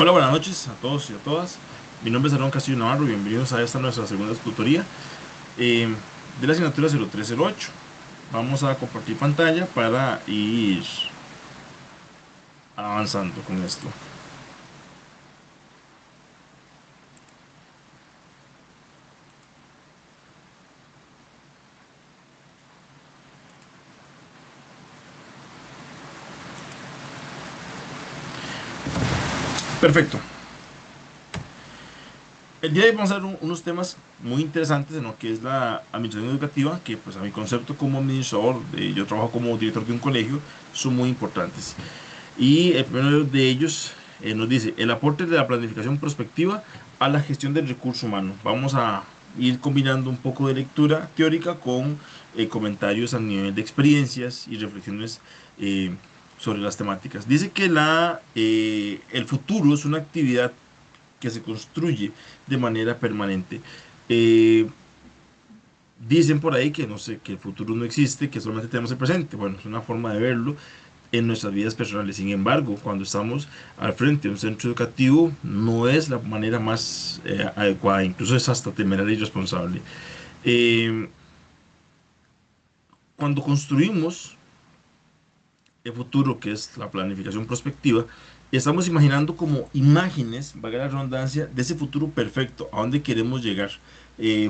Hola, buenas noches a todos y a todas. Mi nombre es Aaron Castillo Navarro. Bienvenidos a esta nuestra segunda tutoría eh, de la asignatura 0308. Vamos a compartir pantalla para ir avanzando con esto. Perfecto. El día de hoy vamos a ver unos temas muy interesantes en lo que es la administración educativa, que pues a mi concepto como administrador, yo trabajo como director de un colegio, son muy importantes. Y el primero de ellos nos dice el aporte de la planificación prospectiva a la gestión del recurso humano. Vamos a ir combinando un poco de lectura teórica con comentarios a nivel de experiencias y reflexiones eh, sobre las temáticas. Dice que el futuro es una actividad que se construye de manera permanente. Eh, Dicen por ahí que no sé, que el futuro no existe, que solamente tenemos el presente. Bueno, es una forma de verlo en nuestras vidas personales. Sin embargo, cuando estamos al frente de un centro educativo, no es la manera más adecuada, incluso es hasta temeraria y irresponsable. Eh, Cuando construimos el futuro, que es la planificación prospectiva, estamos imaginando como imágenes, valga la redundancia, de ese futuro perfecto, a donde queremos llegar.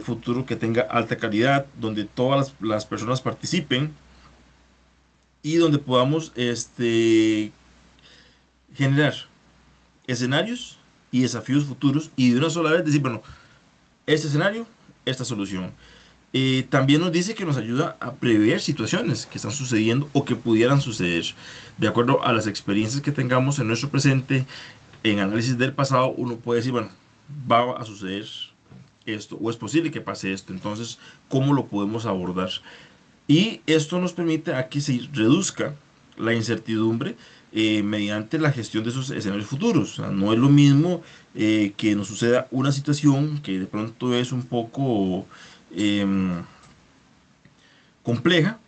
Futuro que tenga alta calidad, donde todas las personas participen y donde podamos generar escenarios y desafíos futuros y de una sola vez decir, bueno, este escenario, esta solución. También nos dice que nos ayuda a prever situaciones que están sucediendo o que pudieran suceder. De acuerdo a las experiencias que tengamos en nuestro presente, en análisis del pasado, uno puede decir, bueno, va a suceder esto o es posible que pase esto. Entonces, ¿cómo lo podemos abordar? Y esto nos permite a que se reduzca la incertidumbre mediante la gestión de esos escenarios futuros. O sea, no es lo mismo que nos suceda una situación que de pronto es un poco em, compleja,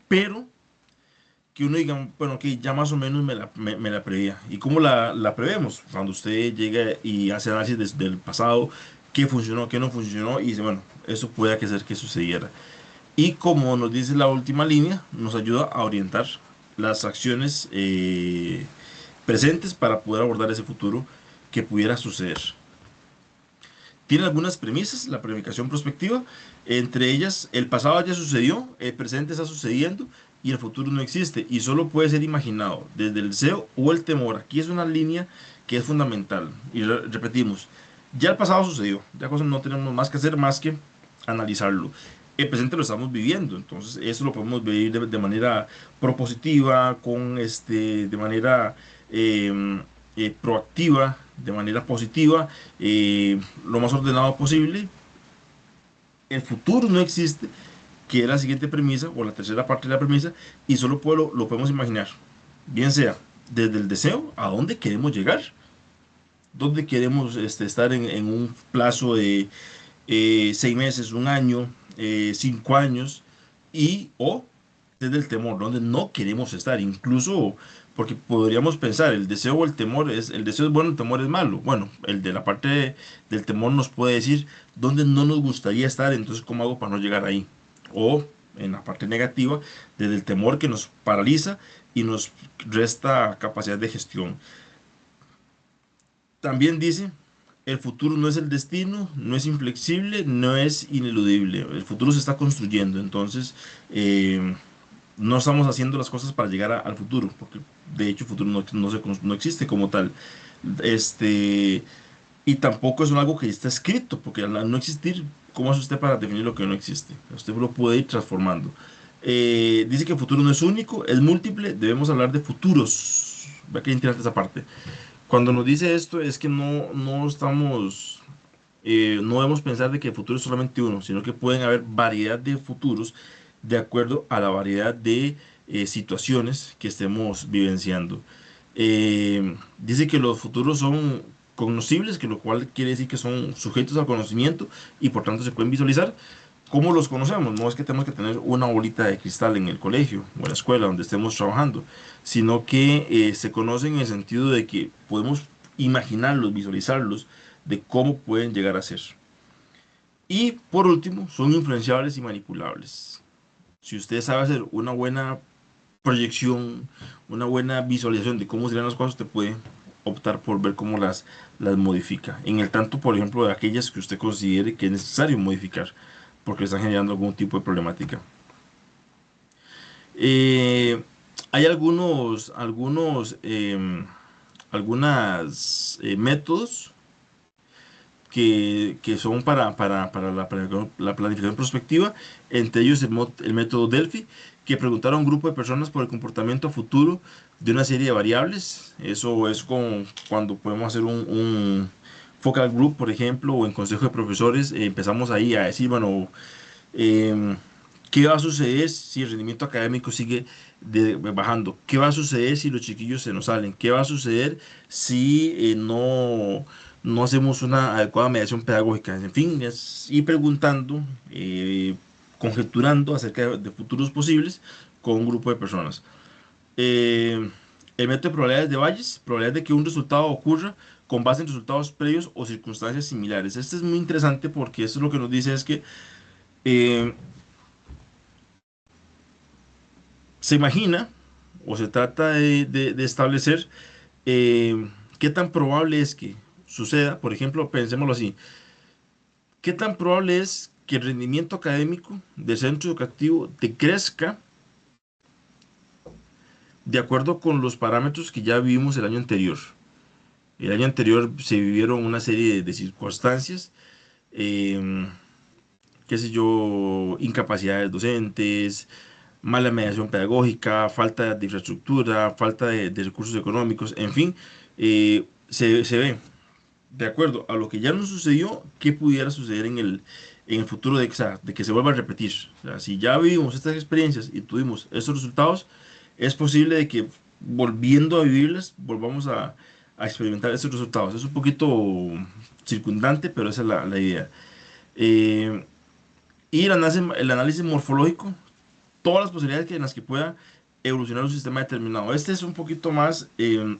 pero que uno diga, bueno, que ya más o menos me la preveía. ¿Y cómo la prevemos? Cuando usted llega y hace análisis del pasado, qué funcionó, qué no funcionó, y dice, bueno, eso puede que ser que sucediera. Y como nos dice la última línea, nos ayuda a orientar las acciones presentes para poder abordar ese futuro que pudiera suceder. Tiene algunas premisas, la planificación prospectiva, entre ellas el pasado ya sucedió, el presente está sucediendo y el futuro no existe y solo puede ser imaginado desde el deseo o el temor. Aquí es una línea que es fundamental y repetimos, ya el pasado sucedió, ya cosas no tenemos más que hacer más que analizarlo. El presente lo estamos viviendo, entonces eso lo podemos vivir de manera propositiva, de manera proactiva, de manera positiva, lo más ordenado posible. El futuro no existe, que es la siguiente premisa o la tercera parte de la premisa, y solo lo podemos imaginar, bien sea desde el deseo a dónde queremos llegar, dónde queremos estar en un plazo de 6 meses, un año, 5 años, y o desde el temor, donde no queremos estar, incluso porque podríamos pensar, el deseo o el temor el deseo es bueno, el temor es malo. Bueno, el de la parte del temor nos puede decir dónde no nos gustaría estar, entonces cómo hago para no llegar ahí. O en la parte negativa, desde el temor que nos paraliza y nos resta capacidad de gestión. También dice, el futuro no es el destino, no es inflexible, no es ineludible. El futuro se está construyendo, entonces no estamos haciendo las cosas para llegar al futuro, porque de hecho el futuro no existe como tal. Este, y tampoco es algo que está escrito, porque al no existir, ¿cómo hace usted para definir lo que no existe? Usted lo puede ir transformando. Dice que el futuro no es único, es múltiple, debemos hablar de futuros. Vea que interesante esa parte. Cuando nos dice esto es que no estamos, no debemos pensar de que el futuro es solamente uno, sino que pueden haber variedad de futuros de acuerdo a la variedad de situaciones que estemos vivenciando. Dice que los futuros son cognoscibles, que lo cual quiere decir que son sujetos al conocimiento y por tanto se pueden visualizar. ¿Cómo los conocemos? No es que tenemos que tener una bolita de cristal en el colegio o en la escuela donde estemos trabajando, sino que se conocen en el sentido de que podemos imaginarlos, visualizarlos de cómo pueden llegar a ser. Y por último, son influenciables y manipulables. Si usted sabe hacer una buena proyección, una buena visualización de cómo serían las cosas, usted puede optar por ver cómo las modifica. En el tanto, por ejemplo, de aquellas que usted considere que es necesario modificar, porque le están generando algún tipo de problemática. Eh, Hay algunas métodos que son para la planificación prospectiva, entre ellos el método Delphi, que preguntaron a un grupo de personas por el comportamiento futuro de una serie de variables. Eso es cuando podemos hacer un focal group, por ejemplo, o en consejo de profesores, empezamos ahí a decir, bueno, em, ¿qué va a suceder si el rendimiento académico sigue bajando? ¿Qué va a suceder si los chiquillos se nos salen? ¿Qué va a suceder si no hacemos una adecuada mediación pedagógica? En fin, es ir preguntando, conjeturando acerca de futuros posibles con un grupo de personas. Eh, el método de probabilidades de Bayes, probabilidad de que un resultado ocurra con base en resultados previos o circunstancias similares. Este es muy interesante porque esto lo que nos dice es que eh, se imagina o se trata de establecer qué tan probable es que suceda. Por ejemplo, pensémoslo así, qué tan probable es que el rendimiento académico del centro educativo decrezca de acuerdo con los parámetros que ya vimos el año anterior. El año anterior se vivieron una serie de circunstancias, eh, qué sé yo, incapacidades docentes, mala mediación pedagógica, falta de infraestructura, falta de recursos económicos, en fin, se ve, de acuerdo a lo que ya nos sucedió, qué pudiera suceder en el futuro o sea, de que se vuelva a repetir. O sea, si ya vivimos estas experiencias y tuvimos estos resultados, es posible de que volviendo a vivirlas, volvamos a experimentar estos resultados. Es un poquito circundante, pero esa es la idea. Eh, y el análisis morfológico, todas las posibilidades en las que pueda evolucionar un sistema determinado. Este es un poquito más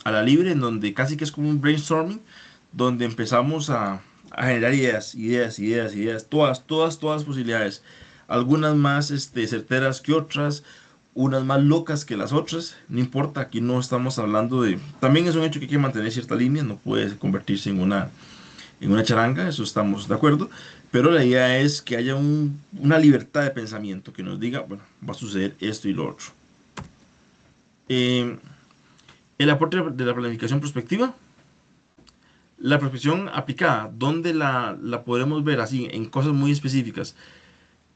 a la libre, en donde casi que es como un brainstorming, donde empezamos a generar ideas, todas posibilidades. Algunas más certeras que otras, unas más locas que las otras, no importa, aquí no estamos hablando de... También es un hecho que hay que mantener cierta línea, no puede convertirse en una charanga, eso estamos de acuerdo, pero la idea es que haya una libertad de pensamiento que nos diga, bueno, va a suceder esto y lo otro. Eh, el aporte de la planificación prospectiva, la prospección aplicada, ¿dónde la podremos ver así, en cosas muy específicas?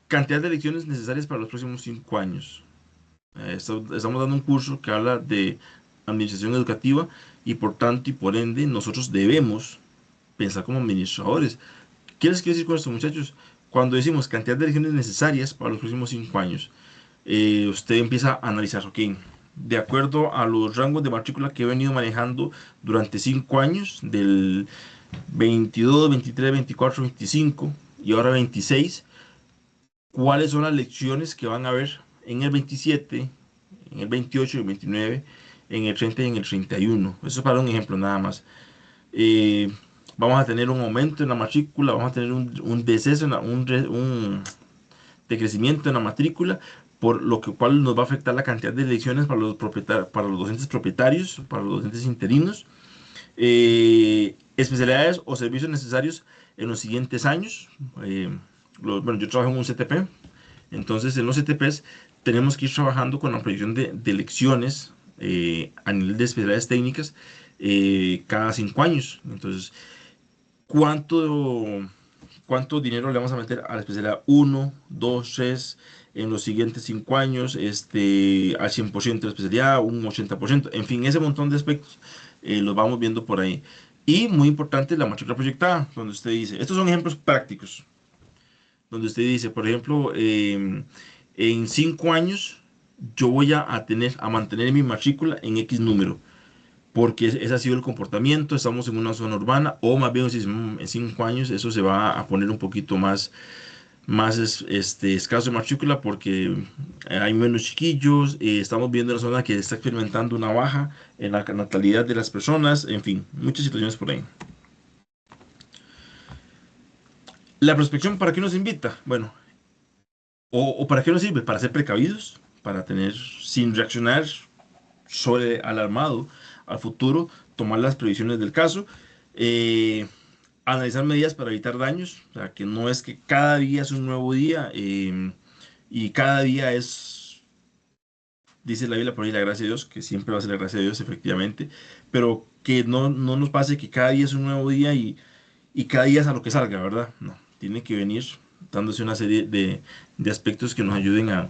Cantidad de lecciones necesarias para los próximos 5 años. Estamos dando un curso que habla de administración educativa y por tanto y por ende nosotros debemos pensar como administradores. ¿Qué les quiero decir con esto, muchachos? Cuando decimos cantidad de lecciones necesarias para los próximos 5 años, usted empieza a analizar, ok, de acuerdo a los rangos de matrícula que he venido manejando durante 5 años, del 22, 23, 24, 25 y ahora 26, ¿cuáles son las lecciones que van a haber en el 27, en el 28, en el 29, en el 30 y en el 31? Eso es para un ejemplo nada más. eh, Vamos a tener un aumento en la matrícula, vamos a tener un deceso, un decrecimiento en la matrícula, por lo cual nos va a afectar la cantidad de lecciones para los docentes propietarios, para los docentes interinos, especialidades o servicios necesarios en los siguientes años. Eh, bueno, yo trabajo en un CTP, entonces en los CTPs tenemos que ir trabajando con la proyección de lecciones a nivel de especialidades técnicas cada 5 años. Entonces, ¿cuánto, cuánto dinero le vamos a meter a la especialidad uno 2 3 en los siguientes 5 años? Al 100% de la especialidad, un 80%, en fin, ese montón de aspectos los vamos viendo por ahí. Y muy importante, la matrícula proyectada, donde usted dice, estos son ejemplos prácticos, donde usted dice, por ejemplo, en 5 años yo voy a mantener mi matrícula en X número porque ese ha sido el comportamiento, estamos en una zona urbana, o más bien si en 5 años eso se va a poner un poquito más, más escaso de matrícula porque hay menos chiquillos, estamos viendo una zona que está experimentando una baja en la natalidad de las personas, en fin, muchas situaciones por ahí. La prospección, ¿para qué nos invita? Bueno, o para qué nos sirve, para ser precavidos, para tener, sin reaccionar sobre alarmado al futuro, tomar las previsiones del caso, eh, analizar medidas para evitar daños, o sea, que no es que cada día es un nuevo día y cada día es, dice la Biblia por ahí, la gracia de Dios, que siempre va a ser la gracia de Dios, efectivamente, pero que no nos pase que cada día es un nuevo día y cada día es a lo que salga, ¿verdad? No, tiene que venir dándose una serie de aspectos que nos ayuden a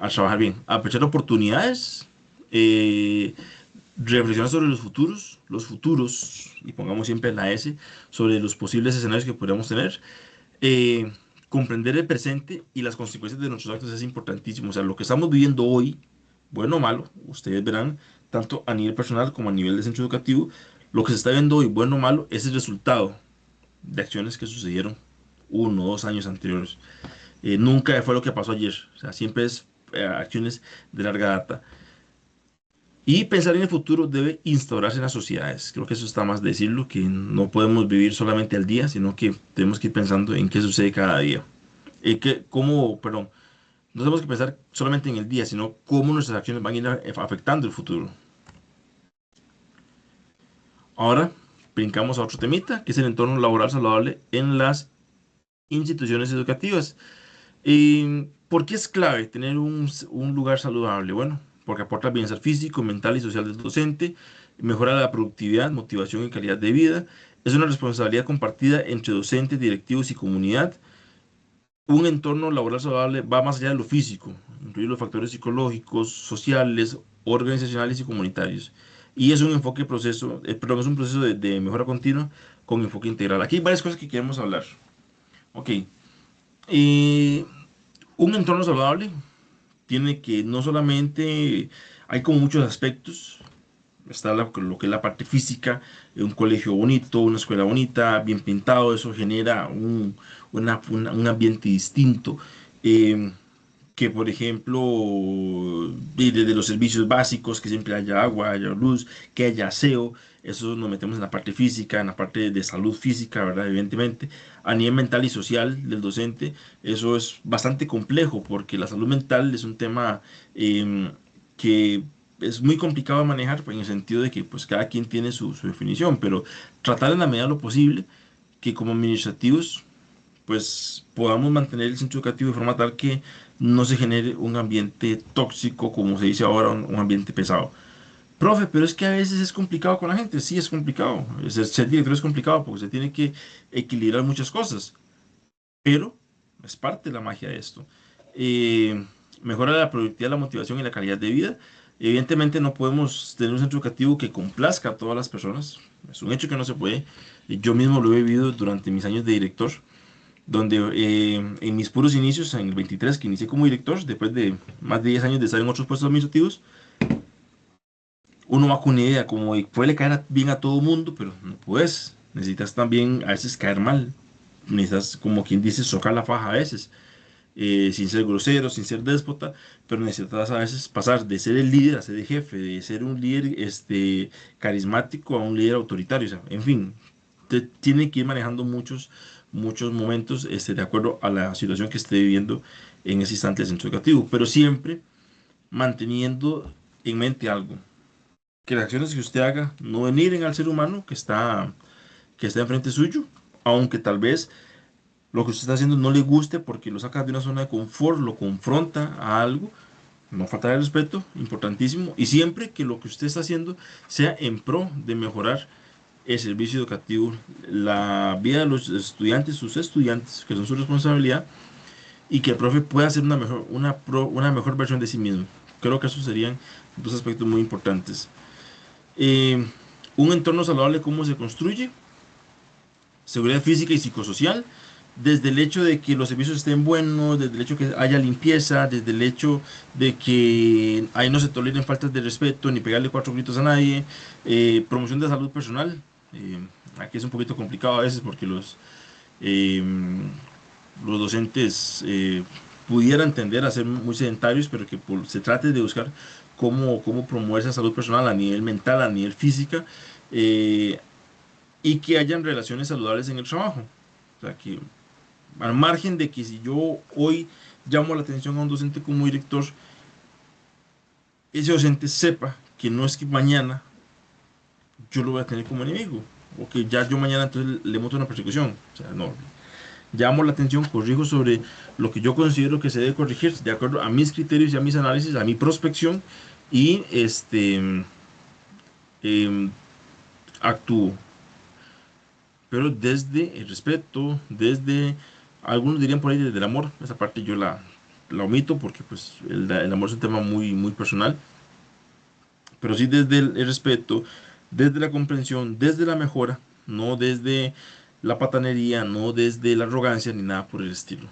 trabajar bien, a aprovechar oportunidades, eh, reflexionar sobre los futuros, y pongamos siempre la S, sobre los posibles escenarios que podríamos tener, eh, comprender el presente y las consecuencias de nuestros actos es importantísimo. O sea, lo que estamos viviendo hoy, bueno o malo, ustedes verán, tanto a nivel personal como a nivel de centro educativo, lo que se está viendo hoy, bueno o malo, es el resultado de acciones que sucedieron 1 o 2 años anteriores. Nunca fue lo que pasó ayer, o sea, siempre es acciones de larga data. Y pensar en el futuro debe instaurarse en las sociedades. Creo que eso está más de decirlo, que no podemos vivir solamente al día, sino que tenemos que ir pensando en qué sucede cada día. Perdón, no tenemos que pensar solamente en el día, sino cómo nuestras acciones van a ir afectando el futuro. Ahora, brincamos a otro temita, que es el entorno laboral saludable en las instituciones educativas. ¿Por qué es clave tener un lugar saludable? Bueno, porque aporta bienestar físico, mental y social del docente, mejora la productividad, motivación y calidad de vida. Es una responsabilidad compartida entre docentes, directivos y comunidad. Un entorno laboral saludable va más allá de lo físico, incluye los factores psicológicos, sociales, organizacionales y comunitarios. Y es un enfoque proceso, perdón, es un proceso de mejora continua con enfoque integral. Aquí hay varias cosas que queremos hablar. Ok. eh, un entorno saludable tiene que no solamente, hay como muchos aspectos, está lo que es la parte física, un colegio bonito, una escuela bonita, bien pintado, eso genera un ambiente distinto. eh, que por ejemplo, desde los servicios básicos, que siempre haya agua, haya luz, que haya aseo, eso nos metemos en la parte física, en la parte de salud física, ¿verdad? Evidentemente, a nivel mental y social del docente, eso es bastante complejo, porque la salud mental es un tema que es muy complicado de manejar, pues, en el sentido de que pues cada quien tiene su definición, pero tratar en la medida de lo posible que como administrativos pues podamos mantener el centro educativo de forma tal que no se genere un ambiente tóxico, como se dice ahora, un ambiente pesado. Profe, pero es que a veces es complicado con la gente, sí es complicado, ser director es complicado porque se tiene que equilibrar muchas cosas, pero es parte de la magia de esto. Eh, Mejora la productividad, la motivación y la calidad de vida. Evidentemente no podemos tener un centro educativo que complazca a todas las personas, es un hecho que no se puede. Yo mismo lo he vivido durante mis años de director donde en mis puros inicios, en el 23 que inicié como director, después de más de 10 años de estar en otros puestos administrativos, uno va con una idea como de puede caer bien a todo mundo, pero no puedes. Necesitas también a veces caer mal. Necesitas, como quien dice, socar la faja a veces, sin ser grosero, sin ser déspota, pero necesitas a veces pasar de ser el líder a ser el jefe, de ser un líder carismático a un líder autoritario. O sea, en fin, tiene que ir manejando muchos momentos de acuerdo a la situación que esté viviendo en ese instante el centro educativo, pero siempre manteniendo en mente algo, que las acciones que usted haga no denigren al ser humano que está enfrente suyo, aunque tal vez lo que usted está haciendo no le guste porque lo saca de una zona de confort, lo confronta a algo, no falta de respeto, importantísimo, y siempre que lo que usted está haciendo sea en pro de mejorar el servicio educativo, la vida de los estudiantes, sus estudiantes, que son su responsabilidad, y que el profe pueda hacer una mejor versión de sí mismo. Creo que esos serían dos aspectos muy importantes. Eh, un entorno saludable, ¿cómo se construye? Seguridad física y psicosocial, desde el hecho de que los servicios estén buenos, desde el hecho de que haya limpieza, desde el hecho de que ahí no se toleren faltas de respeto ni pegarle cuatro gritos a nadie, promoción de salud personal. Aquí es un poquito complicado a veces porque eh, los docentes pudieran tender a ser muy sedentarios, pero que se trate de buscar cómo promover esa salud personal a nivel mental, a nivel física, eh, y que hayan relaciones saludables en el trabajo. O sea, que al margen de que si yo hoy llamo la atención a un docente como director, ese docente sepa que no es que mañana yo lo voy a tener como enemigo, o que ya yo mañana entonces le monto una persecución. O sea, no, llamo la atención, corrijo sobre lo que yo considero que se debe corregir de acuerdo a mis criterios y a mis análisis, a mi prospección, y em, actúo. Pero desde el respeto, desde, algunos dirían por ahí desde el amor, esa parte yo la omito porque pues el amor es un tema muy personal, pero sí desde el respeto, desde la comprensión, desde la mejora, no desde la patanería, no desde la arrogancia ni nada por el estilo.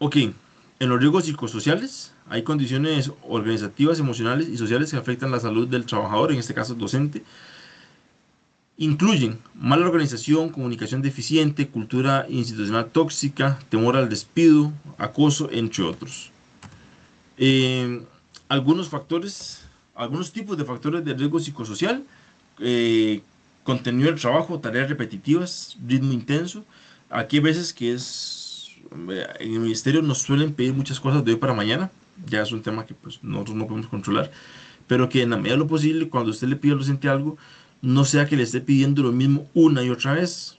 Ok, en los riesgos psicosociales hay condiciones organizativas, emocionales y sociales que afectan la salud del trabajador, en este caso el docente. Incluyen mala organización, comunicación deficiente, cultura institucional tóxica, temor al despido, acoso, entre otros. Eh, algunos factores, algunos tipos de factores de riesgo psicosocial, eh, contenido del trabajo, tareas repetitivas, ritmo intenso. Aquí hay veces que en el ministerio nos suelen pedir muchas cosas de hoy para mañana, ya es un tema que pues nosotros no podemos controlar, pero que en la medida de lo posible, cuando usted le pide al docente algo, no sea que le esté pidiendo lo mismo una y otra vez,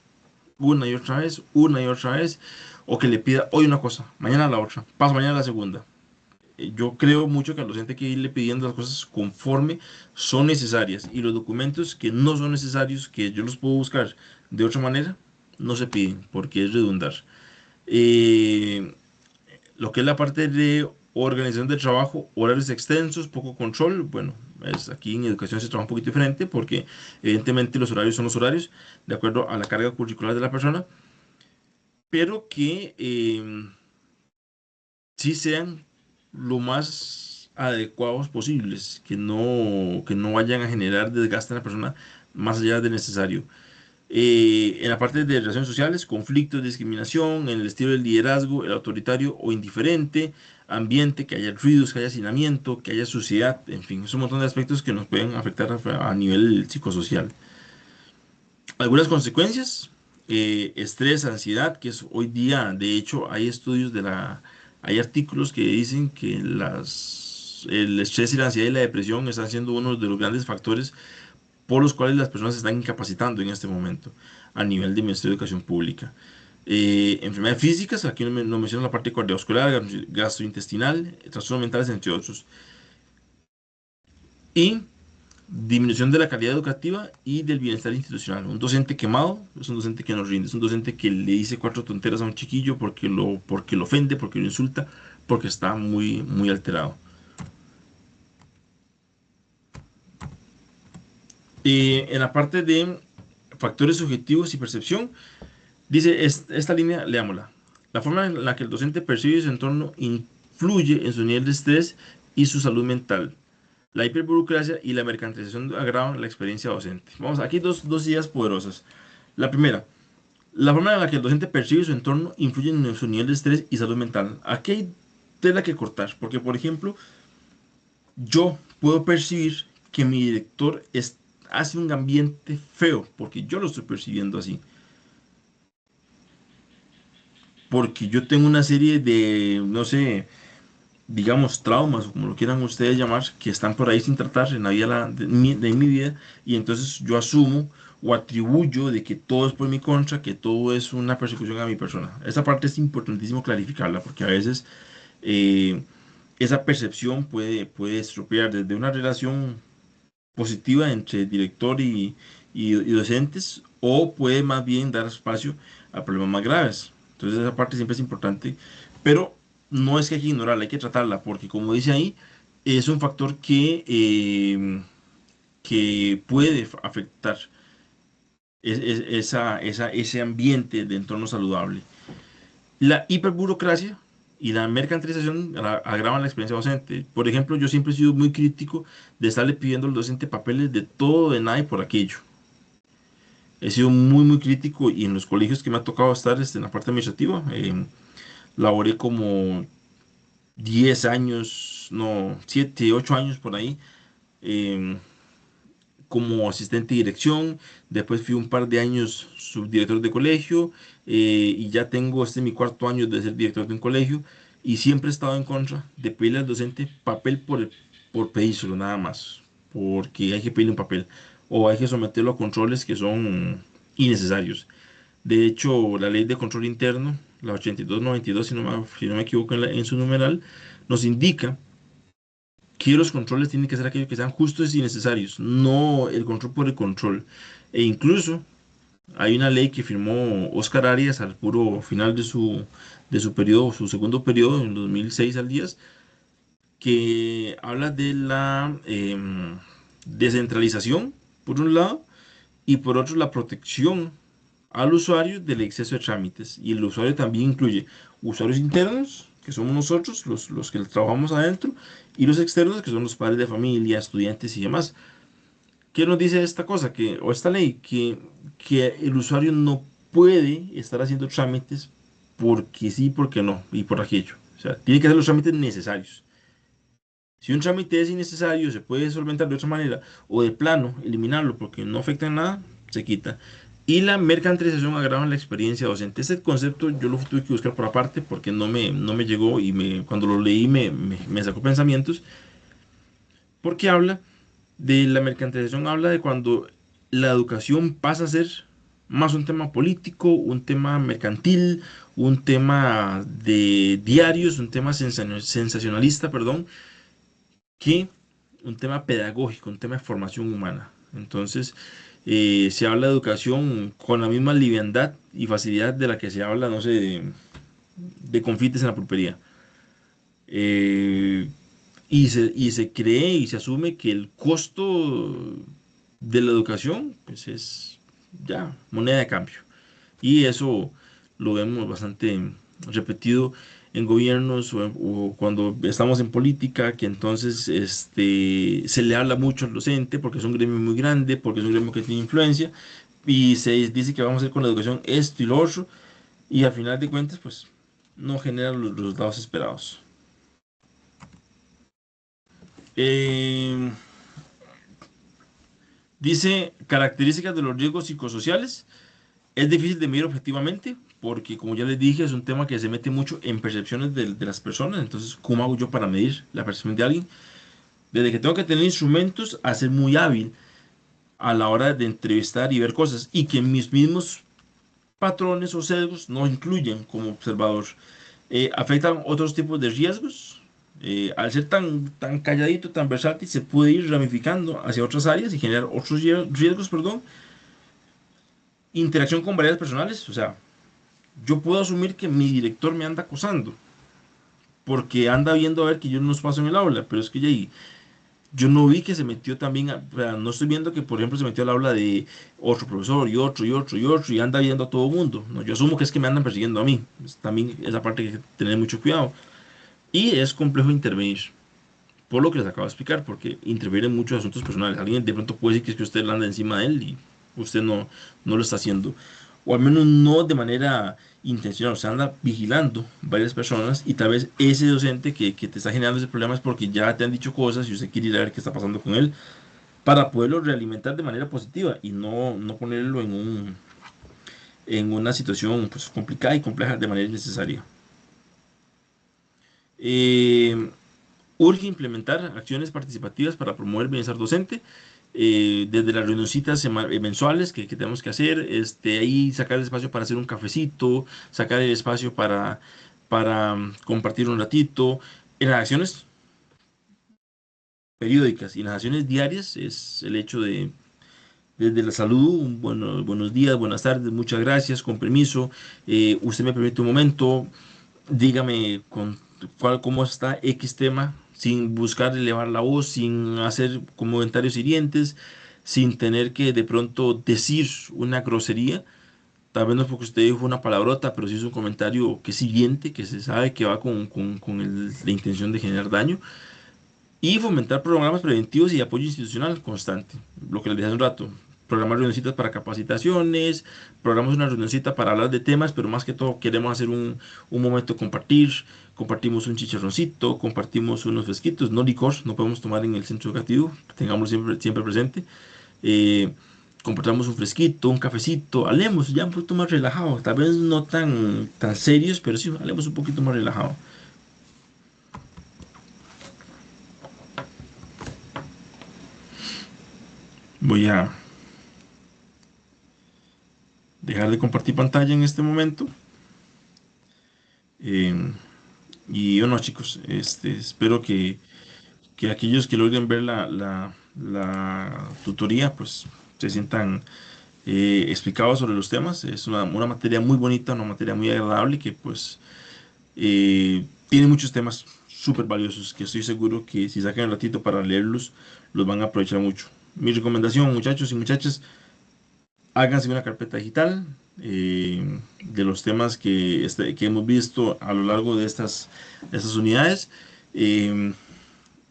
una y otra vez, una y otra vez, o que le pida hoy una cosa, mañana la otra, paso mañana la segunda. Yo creo mucho que al docente hay que irle pidiendo las cosas conforme son necesarias y los documentos que no son necesarios, que yo los puedo buscar de otra manera, no se piden porque es redundar. Eh, lo que es la parte de organización del trabajo, horarios extensos, poco control, bueno, aquí en educación se trabaja un poquito diferente porque evidentemente los horarios son los horarios de acuerdo a la carga curricular de la persona, pero que sí sean lo más adecuados posibles, que no vayan a generar desgaste en la persona más allá de necesario. En la parte de relaciones sociales, conflictos, discriminación, en el estilo del liderazgo, el autoritario o indiferente, ambiente, que haya ruidos, que haya hacinamiento, que haya suciedad, en fin, es un montón de aspectos que nos pueden afectar a nivel psicosocial. Algunas consecuencias, estrés, ansiedad, que es hoy día, de hecho, hay artículos que dicen que el estrés y la ansiedad y la depresión están siendo uno de los grandes factores por los cuales las personas se están incapacitando en este momento a nivel de Ministerio de Educación Pública. Enfermedades físicas, aquí nos menciona la parte cardiovascular, gastrointestinal, trastornos mentales, entre otros. Y disminución de la calidad educativa y del bienestar institucional. Un docente quemado es un docente que no rinde, es un docente que le dice cuatro tonteras a un chiquillo porque lo ofende, porque lo insulta, porque está muy alterado. En la parte de factores subjetivos y percepción, dice esta línea, leámosla. La forma en la que el docente percibe su entorno influye en su nivel de estrés y su salud mental. La hiperburocracia y la mercantilización agravan la experiencia docente. Vamos, aquí dos ideas poderosas. La primera, la forma en la que el docente percibe su entorno influye en su nivel de estrés y salud mental. Aquí hay tela que cortar, porque por ejemplo, yo puedo percibir que mi director hace un ambiente feo, porque yo lo estoy percibiendo así. Porque yo tengo una serie de, no sé, digamos, traumas, o como lo quieran ustedes llamar, que están por ahí sin tratar en la vida de mi vida, y entonces yo asumo o atribuyo de que todo es por mi contra, que todo es una persecución a mi persona. Esa parte es importantísimo clarificarla, porque a veces eh, esa percepción puede estropear desde una relación positiva entre director y docentes, o puede más bien dar espacio a problemas más graves. Entonces esa parte siempre es importante, pero no es que hay que ignorarla, hay que tratarla, porque como dice ahí, es un factor que puede afectar ese ambiente de entorno saludable. La hiperburocracia y la mercantilización agravan la experiencia docente. Por ejemplo, yo siempre he sido muy crítico de estarle pidiendo al docente papeles de todo, de nada y por aquello. He sido muy, muy crítico y en los colegios que me ha tocado estar en la parte administrativa, laboré como 10 años, no, 7 8 años por ahí, em, como asistente de dirección, después fui un par de años subdirector de colegio, y ya tengo mi cuarto año de ser director de un colegio y siempre he estado en contra de pedirle al docente papel por pedírselo nada más, porque hay que pedirle un papel o hay que someterlo a controles que son innecesarios. De hecho, la ley de control interno, la 8292, si no me equivoco en su numeral, nos indica que los controles tienen que ser aquellos que sean justos y necesarios, no el control por el control. E incluso hay una ley que firmó Oscar Arias al puro final de su periodo, su segundo periodo, en 2006 al 10, que habla de la descentralización, por un lado, y por otro la protección al usuario del exceso de trámites. Y el usuario también incluye usuarios internos, que somos nosotros, los que trabajamos adentro, y los externos, que son los padres de familia, estudiantes y demás. ¿Qué nos dice esta cosa, o esta ley? Que el usuario no puede estar haciendo trámites porque sí, porque no, y por aquello. O sea, tiene que hacer los trámites necesarios. Si un trámite es innecesario, se puede solventar de otra manera, o de plano, eliminarlo porque no afecta en nada, se quita. Y la mercantilización agrava la experiencia docente. Este concepto yo lo tuve que buscar por aparte porque no me llegó y cuando lo leí me sacó pensamientos, porque habla de la mercantilización, habla de cuando la educación pasa a ser más un tema político, un tema mercantil, un tema de diarios, un tema sensacionalista, perdón, que un tema pedagógico, un tema de formación humana. Entonces, se habla de educación con la misma liviandad y facilidad de la que se habla, no sé, de confites en la pulpería. Eh, y se cree y se asume que el costo de la educación, pues es ya moneda de cambio. Y eso lo vemos bastante repetido en gobiernos o cuando estamos en política, que entonces se le habla mucho al docente porque es un gremio muy grande, porque es un gremio que tiene influencia, y se dice que vamos a hacer con la educación esto y lo otro, y al final de cuentas, pues no genera los resultados esperados. Eh, Dice características de los riesgos psicosociales. Es difícil de medir objetivamente porque, como ya les dije, es un tema que se mete mucho en percepciones de las personas. Entonces, ¿cómo hago yo para medir la percepción de alguien? Desde que tengo que tener instrumentos a ser muy hábil a la hora de entrevistar y ver cosas y que mis mismos patrones o sesgos no incluyen como observador. Afectan otros tipos de riesgos. Al ser tan calladito, tan versátil, se puede ir ramificando hacia otras áreas y generar otros riesgos, perdón. Interacción con variables personales, o sea, yo puedo asumir que mi director me anda acosando porque anda viendo a ver que yo no los paso en el aula, pero es que yo no vi que se metió también, o sea, no estoy viendo que, por ejemplo, se metió al aula de otro profesor y otro y otro y otro y anda viendo a todo el mundo. No, yo asumo que es que me andan persiguiendo a mí. Pues, también esa parte hay que tener mucho cuidado. Y es complejo intervenir, por lo que les acabo de explicar, porque interviene en muchos asuntos personales. Alguien de pronto puede decir que es que usted le anda encima de él y usted no lo está haciendo. O al menos no de manera intencional. O sea, anda vigilando varias personas y tal vez ese docente que te está generando ese problema es porque ya te han dicho cosas y usted quiere ir a ver qué está pasando con él para poderlo realimentar de manera positiva y no ponerlo en una situación pues, complicada y compleja de manera innecesaria. Eh, Urge implementar acciones participativas para promover el bienestar docente, desde las reunioncitas mensuales que tenemos que hacer, ahí sacar el espacio para hacer un cafecito, sacar el espacio para compartir un ratito. En las acciones periódicas y en las acciones diarias es el hecho de, desde la salud, buenos días, buenas tardes, muchas gracias, con permiso, usted me permite un momento, dígame cómo está X tema, sin buscar elevar la voz, sin hacer comentarios hirientes, sin tener que de pronto decir una grosería. Tal vez no es porque usted dijo una palabrota, pero sí es un comentario que es hiriente, que se sabe que va con la intención de generar daño. Y fomentar programas preventivos y apoyo institucional constante. Lo que les dije hace un rato. programar reunioncitas para capacitaciones, programamos una reunioncita para hablar de temas, pero más que todo queremos hacer un momento de compartir, compartimos un chicharroncito, compartimos unos fresquitos, no licor, no podemos tomar en el centro educativo, tengámoslo siempre presente. eh, Compartamos un fresquito, un cafecito, hablemos ya un poquito más relajado, tal vez no tan serios, pero sí, hablemos un poquito más relajado. Voy a dejar de compartir pantalla en este momento. eh, y bueno, chicos, espero que aquellos que logren ver la tutoría, pues se sientan explicados sobre los temas. Es una materia muy bonita, una materia muy agradable que pues tiene muchos temas súper valiosos que estoy seguro que si sacan un ratito para leerlos, los van a aprovechar mucho. Mi recomendación, muchachos y muchachas, háganse una carpeta digital de los temas que hemos visto a lo largo de estas unidades. eh,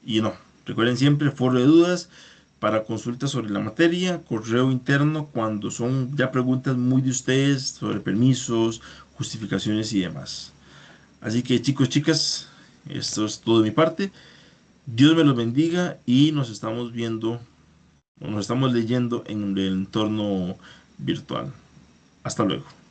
y no, recuerden siempre, foro de dudas para consultas sobre la materia, correo interno cuando son ya preguntas muy de ustedes sobre permisos, justificaciones y demás. Así que chicos, chicas, esto es todo de mi parte. Dios me los bendiga y nos estamos viendo, o nos estamos leyendo en el entorno virtual. Hasta luego.